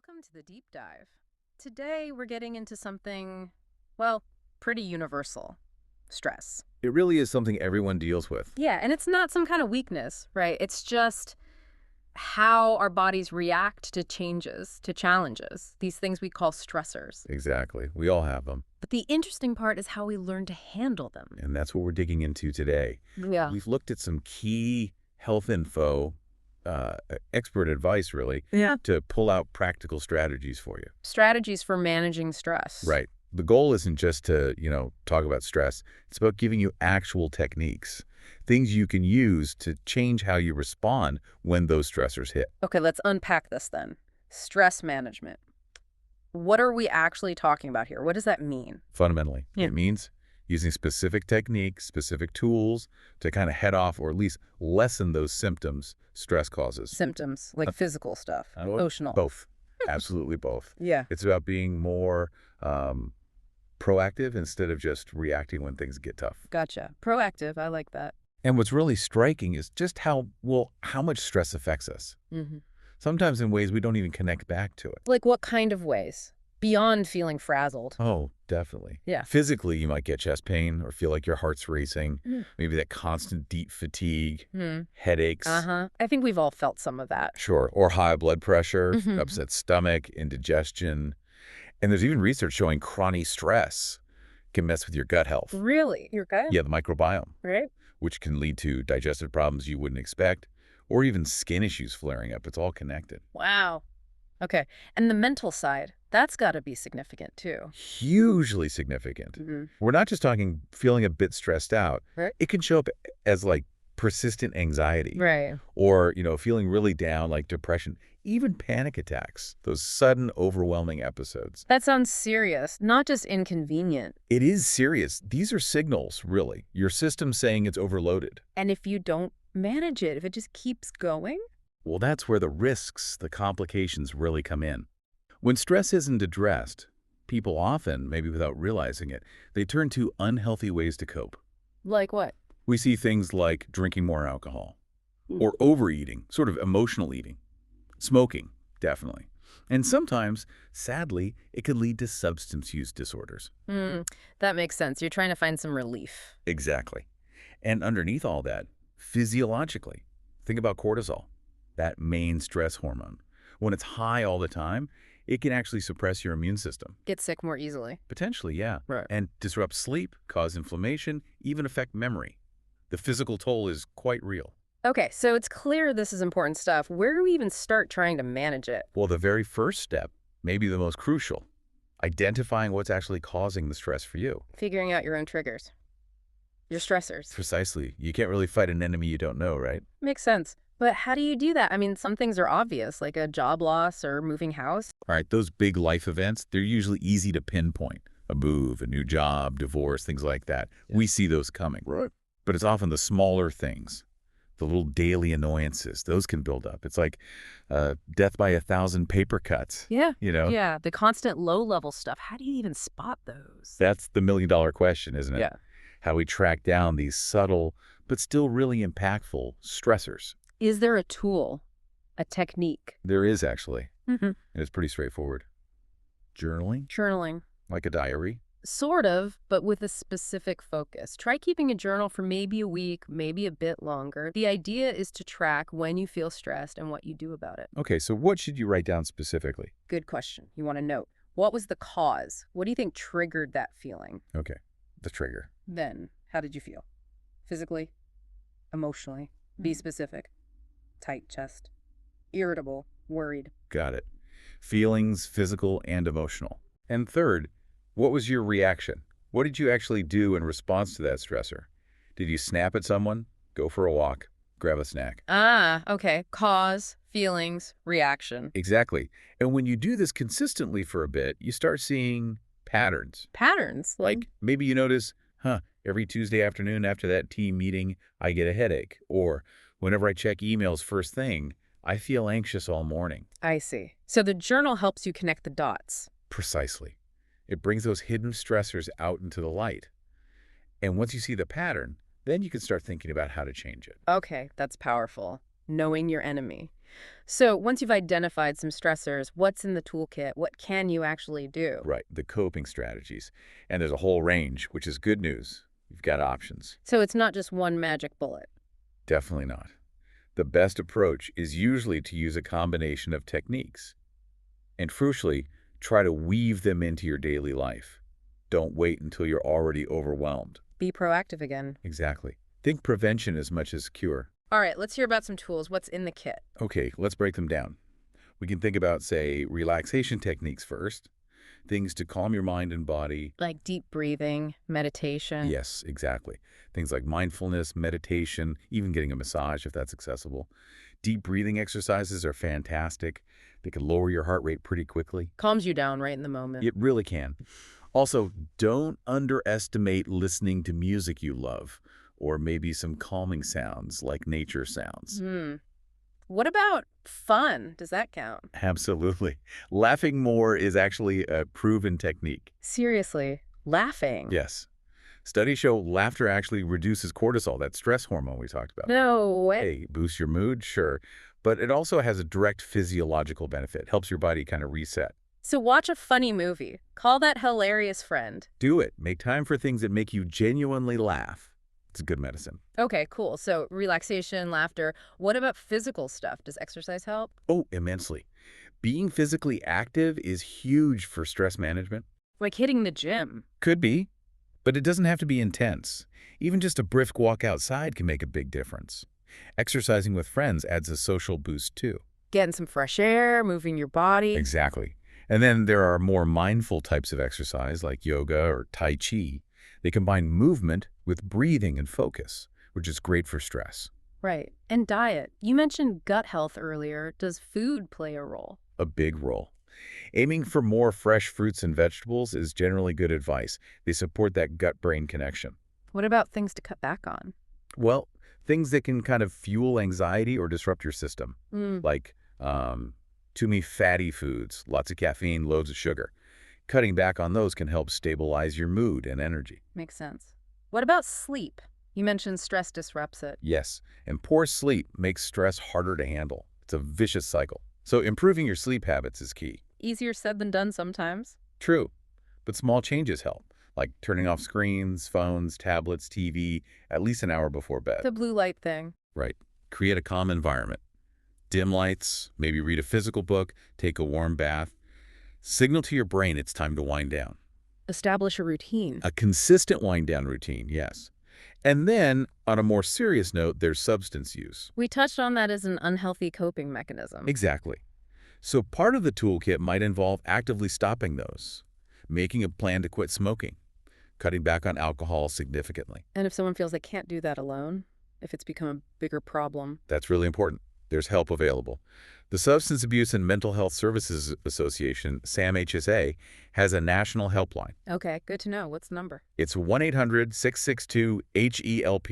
Welcome to the deep dive. Today we're getting into something, well, pretty universal. Stress. It really is something everyone deals with. Yeah, and it's not some kind of weakness, right? It's just how our bodies react to changes, to challenges, these things we call stressors. Exactly. We all have them. But the interesting part is how we learn to handle them. And that's what we're digging into today. Yeah. We've looked at some key health info, expert advice, really, Yeah. to pull out practical strategies for you. Strategies for managing stress. Right. The goal isn't just to, talk about stress. It's about giving you actual techniques, things you can use to change how you respond when those stressors hit. Okay, let's unpack this then. Stress management. What are we actually talking about here? What does that mean? Fundamentally, Yeah. it means using specific techniques, specific tools to kind of head off or at least lessen those symptoms stress causes. Symptoms, like physical stuff, What? emotional. Both. Absolutely both. Yeah. It's about being more proactive instead of just reacting when things get tough. Gotcha. Proactive. I like that. And what's really striking is just how much stress affects us. Mm-hmm. Sometimes in ways we don't even connect back to it. Like what kind of ways? Beyond feeling frazzled. Oh, definitely. Yeah. Physically, you might get chest pain or feel like your heart's racing. Mm. Maybe that constant deep fatigue, Hmm. headaches. Uh-huh. I think we've all felt some of that. Sure. Or high blood pressure, Mhm. upset stomach, indigestion. And there's even research showing chronic stress can mess with your gut health. Really? Your gut? Yeah, the microbiome, Right? which can lead to digestive problems you wouldn't expect, or even skin issues flaring up. It's all connected. Wow. Okay. And the mental side, that's got to be significant too. Hugely significant. Mm-hmm. We're not just talking feeling a bit stressed out. Right. It can show up as like persistent anxiety Right. or, feeling really down like depression, even panic attacks, those sudden overwhelming episodes. That sounds serious, not just inconvenient. It is serious. These are signals, really. Your system saying it's overloaded. And if you don't manage it, if it just keeps going? Well, that's where the risks, the complications really come in. When stress isn't addressed, people often, maybe without realizing it, they turn to unhealthy ways to cope. Like what? We see things like drinking more alcohol or overeating, sort of emotional eating, smoking, definitely. And sometimes, sadly, it could lead to substance use disorders. That makes sense. You're trying to find some relief. Exactly. And underneath all that, physiologically, think about cortisol, that main stress hormone. When it's high all the time, it can actually suppress your immune system. Get sick more easily. Potentially, yeah. Right. And disrupt sleep, cause inflammation, even affect memory. The physical toll is quite real. Okay, so it's clear this is important stuff. Where do we even start trying to manage it? Well, the very first step, maybe the most crucial, identifying what's actually causing the stress for you. Figuring out your own triggers. Your stressors. Precisely. You can't really fight an enemy you don't know, right? Makes sense. But how do you do that? I mean, some things are obvious, like a job loss or moving house. All right, those big life events, they're usually easy to pinpoint. A move, a new job, divorce, things like that. Yeah. We see those coming. Right. But it's often the smaller things, the little daily annoyances, those can build up. It's like death by 1,000 paper cuts. Yeah. You know? Yeah, the constant low-level stuff. How do you even spot those? That's the million-dollar question, isn't it? Yeah. How we track down these subtle, but still really impactful stressors. Is there a tool, a technique? There is actually, Mm-hmm. and it's pretty straightforward. Journaling, Journaling. like a diary. Sort of, but with a specific focus. Try keeping a journal for maybe a week, maybe a bit longer. The idea is to track when you feel stressed and what you do about it. Okay, so what should you write down specifically? Good question. You want to note, what was the cause? What do you think triggered that feeling? Okay, the trigger. Then, how did you feel? Physically? Emotionally? Be specific. Tight chest. Irritable. Worried. Got it. Feelings, physical and emotional. And third, what was your reaction? What did you actually do in response to that stressor? Did you snap at someone, go for a walk, grab a snack? Ah, okay. Cause, feelings, reaction. Exactly. And when you do this consistently for a bit, you start seeing patterns. Patterns. Like maybe you notice, every Tuesday afternoon after that team meeting, I get a headache. Or whenever I check emails first thing, I feel anxious all morning. I see. So the journal helps you connect the dots. Precisely. It brings those hidden stressors out into the light. And once you see the pattern, then you can start thinking about how to change it. Okay, that's powerful. Knowing your enemy. So once you've identified some stressors, what's in the toolkit? What can you actually do? Right, the coping strategies. And there's a whole range, which is good news. You've got options. So it's not just one magic bullet. Definitely not. The best approach is usually to use a combination of techniques. And crucially, try to weave them into your daily life. Don't wait until you're already overwhelmed. Be proactive again. Exactly. Think prevention as much as cure. All right, let's hear about some tools. What's in the kit? Okay, let's break them down. We can think about, say, relaxation techniques first. Things to calm your mind and body. Like deep breathing, meditation. Yes, exactly. Things like mindfulness, meditation, even getting a massage if that's accessible. Deep breathing exercises are fantastic. They can lower your heart rate pretty quickly. Calms you down right in the moment. It really can. Also, don't underestimate listening to music you love, or maybe some calming sounds like nature sounds. What about fun? Does that count? Absolutely. Laughing more is actually a proven technique. Seriously, laughing? Yes. Studies show laughter actually reduces cortisol, that stress hormone we talked about. No way. Hey, boosts your mood, sure. But it also has a direct physiological benefit, helps your body kind of reset. So watch a funny movie. Call that hilarious friend. Do it. Make time for things that make you genuinely laugh. It's good medicine. Okay, cool. So relaxation, laughter. What about physical stuff? Does exercise help? Oh, immensely. Being physically active is huge for stress management. Like hitting the gym. Could be, but it doesn't have to be intense. Even just a brisk walk outside can make a big difference. Exercising with friends adds a social boost too. Getting some fresh air, moving your body. Exactly. And then there are more mindful types of exercise like yoga or Tai Chi. They combine movement with breathing and focus, which is great for stress. Right. And diet. You mentioned gut health earlier. Does food play a role? A big role. Aiming for more fresh fruits and vegetables is generally good advice. They support that gut-brain connection. What about things to cut back on? Well, things that can kind of fuel anxiety or disrupt your system, like too many fatty foods, lots of caffeine, loads of sugar. Cutting back on those can help stabilize your mood and energy. Makes sense. What about sleep? You mentioned stress disrupts it. Yes, and poor sleep makes stress harder to handle. It's a vicious cycle. So improving your sleep habits is key. Easier said than done sometimes. True, but small changes help, like turning off screens, phones, tablets, TV, at least an hour before bed. The blue light thing. Right. Create a calm environment. Dim lights, maybe read a physical book, take a warm bath. Signal to your brain it's time to wind down. Establish a routine. A consistent wind-down routine, yes. And then, on a more serious note, there's substance use. We touched on that as an unhealthy coping mechanism. Exactly. So part of the toolkit might involve actively stopping those, making a plan to quit smoking, cutting back on alcohol significantly. And if someone feels they can't do that alone, if it's become a bigger problem. That's really important. There's help available. The Substance Abuse and Mental Health Services Association, SAMHSA, has a national helpline. Okay, good to know. What's the number? It's 1-800-662-HELP.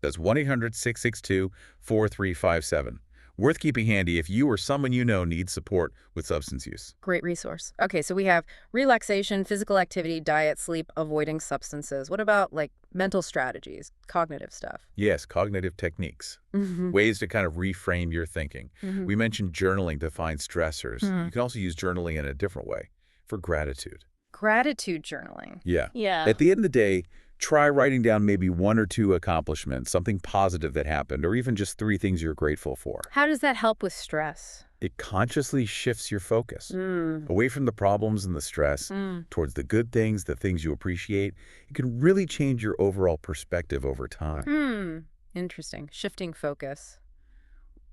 That's 1-800-662-4357. Worth keeping handy if you or someone you know needs support with substance use. Great resource. Okay, so we have relaxation, physical activity, diet, sleep, avoiding substances. What about like mental strategies, cognitive stuff? Yes, cognitive techniques. Ways to kind of reframe your thinking. We mentioned journaling to find stressors. You can also use journaling in a different way, for gratitude. Gratitude journaling. Yeah. Yeah. At the end of the day, try writing down maybe 1 or 2 accomplishments, something positive that happened, or even just 3 things you're grateful for. How does that help with stress? It consciously shifts your focus away from the problems and the stress towards the good things, the things you appreciate. It can really change your overall perspective over time. Interesting. Shifting focus.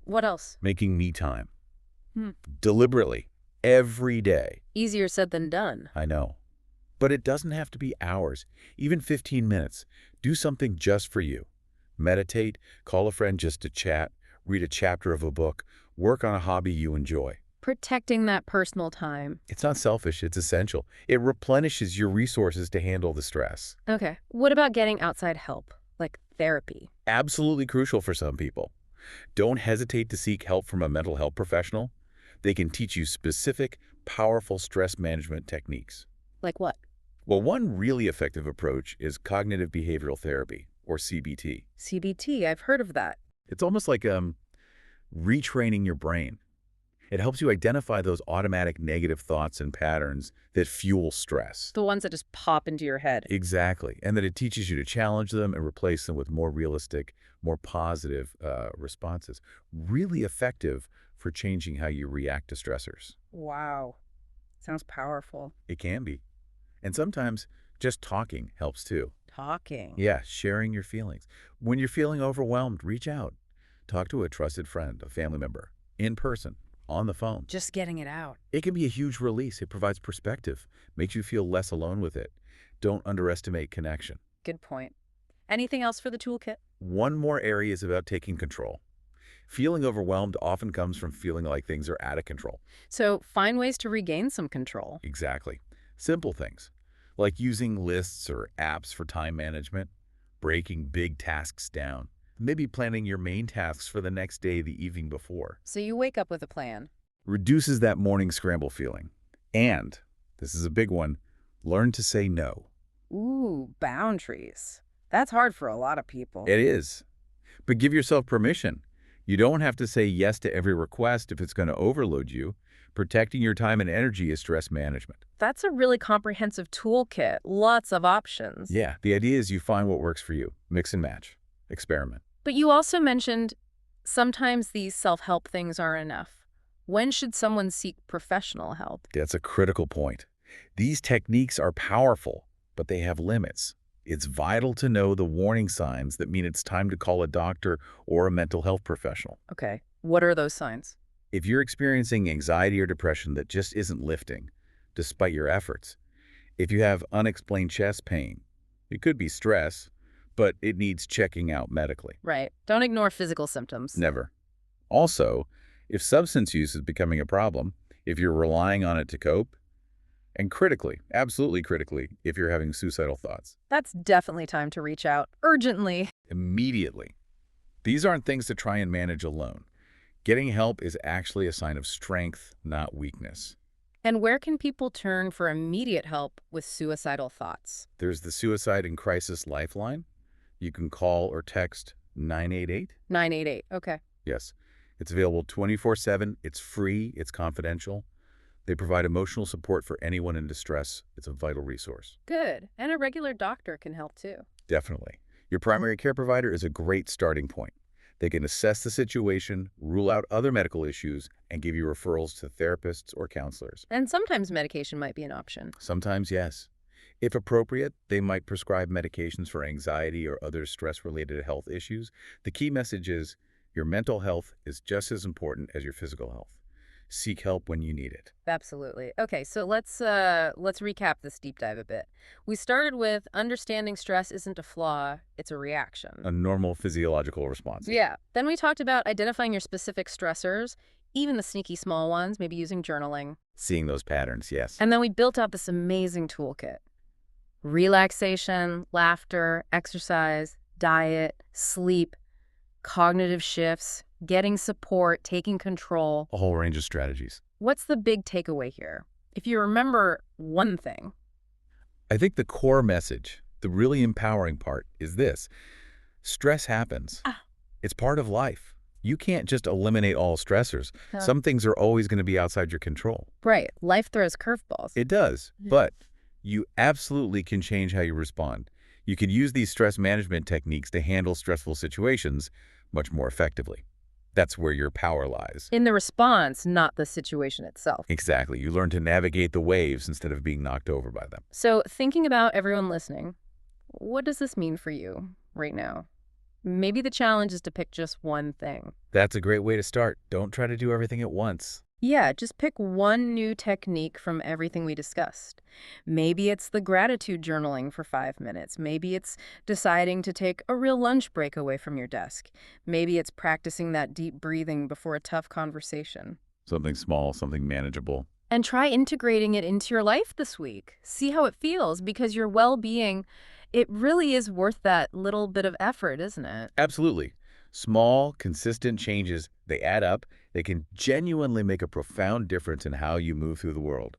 What else? Making me time. Deliberately. Every day. Easier said than done. I know. But it doesn't have to be hours, even 15 minutes. Do something just for you. Meditate, call a friend just to chat, read a chapter of a book, work on a hobby you enjoy. Protecting that personal time. It's not selfish, it's essential. It replenishes your resources to handle the stress. Okay. What about getting outside help, like therapy? Absolutely crucial for some people. Don't hesitate to seek help from a mental health professional. They can teach you specific, powerful stress management techniques. Like what? Well, one really effective approach is cognitive behavioral therapy, or CBT. CBT. I've heard of that. It's almost like retraining your brain. It helps you identify those automatic negative thoughts and patterns that fuel stress. The ones that just pop into your head. Exactly. And that it teaches you to challenge them and replace them with more realistic, more positive responses. Really effective for changing how you react to stressors. Wow. Sounds powerful. It can be. And sometimes just talking helps too. Talking. Yeah, sharing your feelings. When you're feeling overwhelmed, reach out. Talk to a trusted friend, a family member, in person, on the phone. Just getting it out. It can be a huge release. It provides perspective, makes you feel less alone with it. Don't underestimate connection. Good point. Anything else for the toolkit? One more area is about taking control. Feeling overwhelmed often comes from feeling like things are out of control. So find ways to regain some control. Exactly. Simple things, like using lists or apps for time management, breaking big tasks down, maybe planning your main tasks for the next day the evening before. So you wake up with a plan. Reduces that morning scramble feeling. And, this is a big one, learn to say no. Ooh, boundaries. That's hard for a lot of people. It is. But give yourself permission. You don't have to say yes to every request if it's going to overload you. Protecting your time and energy is stress management. That's a really comprehensive toolkit. Lots of options. Yeah, the idea is you find what works for you. Mix and match. Experiment. But you also mentioned sometimes these self-help things aren't enough. When should someone seek professional help? That's a critical point. These techniques are powerful, but they have limits. It's vital to know the warning signs that mean it's time to call a doctor or a mental health professional. Okay, what are those signs? If you're experiencing anxiety or depression that just isn't lifting, despite your efforts, if you have unexplained chest pain, it could be stress, but it needs checking out medically. Right. Don't ignore physical symptoms. Never. Also, if substance use is becoming a problem, if you're relying on it to cope, and critically, absolutely critically, if you're having suicidal thoughts. That's definitely time to reach out. Urgently. Immediately. These aren't things to try and manage alone. Getting help is actually a sign of strength, not weakness. And where can people turn for immediate help with suicidal thoughts? There's the Suicide and Crisis Lifeline. You can call or text 988. 988. Okay. Yes. It's available 24/7. It's free. It's confidential. They provide emotional support for anyone in distress. It's a vital resource. Good. And a regular doctor can help too. Definitely. Your primary care provider is a great starting point. They can assess the situation, rule out other medical issues, and give you referrals to therapists or counselors. And sometimes medication might be an option. Sometimes, yes. If appropriate, they might prescribe medications for anxiety or other stress-related health issues. The key message is your mental health is just as important as your physical health. Seek help when you need it. Absolutely. Okay, so let's recap this deep dive a bit. We started with understanding stress isn't a flaw, it's a reaction. A normal physiological response. Yeah. Then we talked about identifying your specific stressors, even the sneaky small ones, maybe using journaling. Seeing those patterns, yes. And then we built out this amazing toolkit. Relaxation, laughter, exercise, diet, sleep, cognitive shifts, getting support, taking control. A whole range of strategies. What's the big takeaway here? If you remember one thing. I think the core message, the really empowering part, is this. Stress happens. It's part of life. You can't just eliminate all stressors. Some things are always going to be outside your control. Right. Life throws curveballs. It does, but you absolutely can change how you respond. You can use these stress management techniques to handle stressful situations much more effectively. That's where your power lies. In the response, not the situation itself. Exactly. You learn to navigate the waves instead of being knocked over by them. So thinking about everyone listening, what does this mean for you right now? Maybe the challenge is to pick just one thing. That's a great way to start. Don't try to do everything at once. Yeah, just pick one new technique from everything we discussed. Maybe it's the gratitude journaling for 5 minutes. Maybe it's deciding to take a real lunch break away from your desk. Maybe it's practicing that deep breathing before a tough conversation. Something small, something manageable. And try integrating it into your life this week. See how it feels, because your well-being, it really is worth that little bit of effort, isn't it? Absolutely. Small, consistent changes, they add up. They can genuinely make a profound difference in how you move through the world.